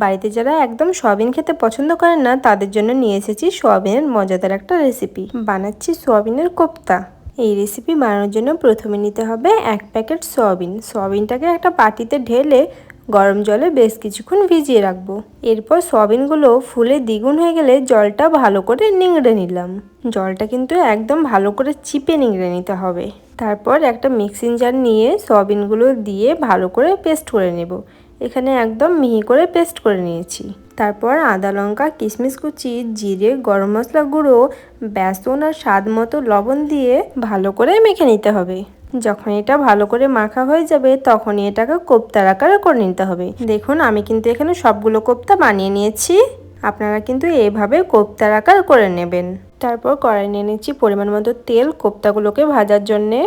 বাড়িতে যারা একদম সয়াবিন খেতে পছন্দ করেন না তাদের জন্য নিয়ে এসেছি সয়াবিনের মজাদার একটা রেসিপি। বানাচ্ছি সয়াবিনের কোপ্তা। এই রেসিপি বানানোর জন্য প্রথমে নিতে হবে 1 প্যাকেট সয়াবিন। সয়াবিনটাকে একটা বাটিতে ঢেলে গরম জলে বেশ কিছুক্ষণ ভিজিয়ে রাখবো। এরপর সয়াবিনগুলো ফুলে দ্বিগুণ হয়ে গেলে জলটা ভালো করে নিংড়ে নিলাম। জলটা কিন্তু একদম ভালো করে চিপে নিংড়ে নিতে হবে। তারপর একটা মিক্সিং জার নিয়ে সয়াবিনগুলো দিয়ে ভালো করে পেস্ট করে নেব। এখানে একদম মিহি করে পেস্ট করে নিয়েছি। তারপর আদা লঙ্কা কিশমিশ কুচি, জিরে, গরম মশলা গুঁড়ো, বেসন আর স্বাদ মতো লবণ দিয়ে ভালো করে মেখে নিতে হবে। যখন এটা ভালো করে মাখা হয়ে যাবে তখনই এটাকে কোপ্তার আকারে করে নিতে হবে। দেখুন আমি কিন্তু এখানে সবগুলো কোপ্তা বানিয়ে নিয়েছি। আপনারা কিন্তু এইভাবে কোপ্তার আকার করে নেবেন। তারপর কড়াই নিয়ে নিচ্ছি পরিমাণ মতো তেল কোপ্তাগুলোকে ভাজার জন্যে।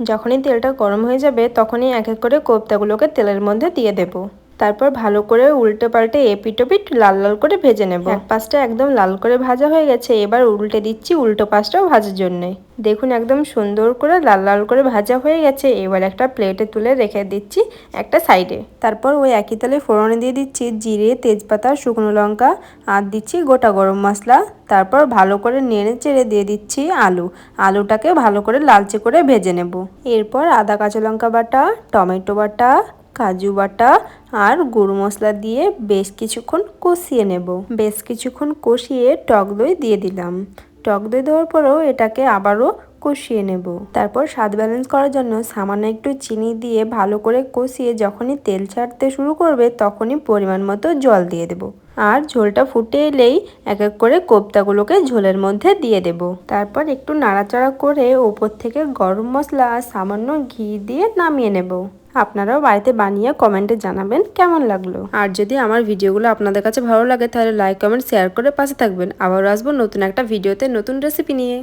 যখনই তেলটা গরম হয়ে যাবে তখনই এক এক করে কোপ্তাগুলোকে তেলের মধ্যে দিয়ে দেব। তারপর ভালো করে উল্টে পাল্টে এপিট ওপিট লাল লাল করে ভেজে নেব। এক পাশটা একদম লাল করে ভাজা হয়ে গেছে, এবার উল্টে দিচ্ছি উল্টো পাশটাও ভাজার জন্যে। দেখুন একদম সুন্দর করে লাল লাল করে ভাজা হয়ে গেছে। এবার একটা প্লেটে তুলে রেখে দিচ্ছি একটা সাইডে। তারপর ওই একই তেলে ফোড়নে দিয়ে দিচ্ছি জিরে, তেজপাতা, শুকনো লঙ্কা আর দিচ্ছি গোটা গরম মশলা। তারপর ভালো করে নেড়ে চেড়ে দিয়ে দিচ্ছি আলুটাকে ভালো করে লালচে করে ভেজে নেব। এরপর আদা কাঁচা লঙ্কা বাটা, টমেটো বাটা, কাজু বাটা আর গুঁড়ো মশলা দিয়ে বেশ কিছুক্ষণ কষিয়ে নেব। বেশ কিছুক্ষণ কষিয়ে টক দই দিয়ে দিলাম। টক দই দেওয়ার পরেও এটাকে আবারও কষিয়ে নেব। তারপর স্বাদ ব্যালেন্স করার জন্য সামান্য একটু চিনি দিয়ে ভালো করে কষিয়ে যখনই তেল ছাড়তে শুরু করবে তখনই পরিমাণ মতো জল দিয়ে দেব। আর ঝোলটা ফুটে এলেই এক এক করে কোপ্তাগুলোকে ঝোলের মধ্যে দিয়ে দেব। তারপর একটু নাড়াচাড়া করে ওপর থেকে গরম মশলা আর সামান্য ঘি দিয়ে নামিয়ে নেব। আপনারাও বাড়িতে বানিয়ে কমেন্টে জানাবেন কেমন লাগলো। আর যদি আমার ভিডিওগুলো আপনাদের কাছে ভালো লাগে তাহলে লাইক, কমেন্ট, শেয়ার করে পাশে থাকবেন। আবারও আসবো নতুন একটা ভিডিওতে নতুন রেসিপি নিয়ে।